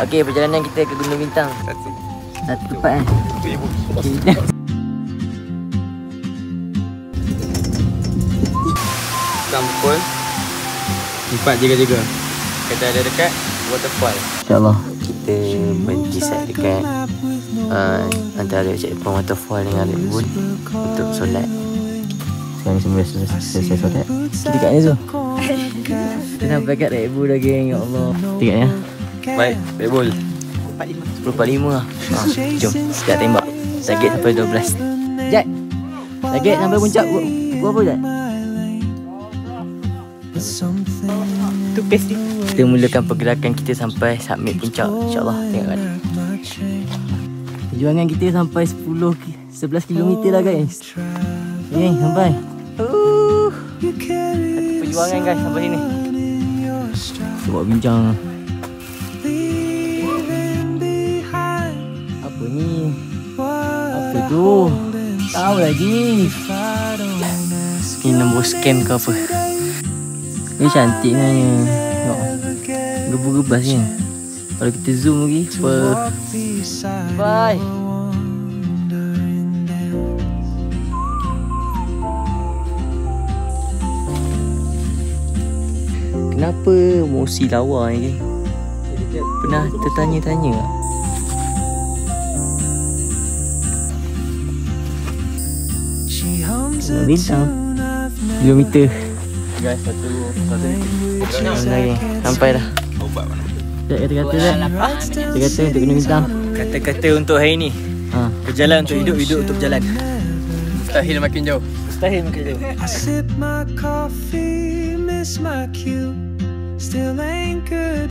Okey, perjalanan kita ke Gunung Bintang. Satu tempat Okay. Pukul 4 jaga-jaga. Kita ada dekat waterfall. InsyaAllah kita berhenti set dekat antara checkpoint waterfall dengan Red Bull untuk solat. Sekarang semua selesai solat. Kita kat ni tu. Kita sampai kat Red Bull dah geng. Ya Allah. Kita kat ni. Baik, Red Bull 10.45 lah. Jom, sekejap tembak. Target sampai 12. Jat, target sampai puncak. Buat apa Jat? tu pace dia. Kita mulakan pergerakan kita sampai submit puncak. InsyaAllah, tengok kan. Perjuangan kita sampai 11 km lah guys. Okay, sampai. Satu perjuangan guys sampai sini. Kita buat bincang. Apa ni? Apa tu? Tahu lagi. Ini nombor scam ke apa? Ni cantik sebenarnya. Tengok. Gebu-gebas ni. Kalau kita zoom lagi. Bye. Kenapa mosi lawa ni? Pernah tertanya-tanya tak? Bintang kilometer Guys, satu lagi. Sampai dah. Kata-kata dah. Kata-kata untuk Gunung Bintang. Kata-kata untuk hari ni. Berjalan untuk hidup, hidup untuk berjalan. Mustahil makin jauh. Mustahil makin jauh. I sip my coffee, miss my cue, still ain't good.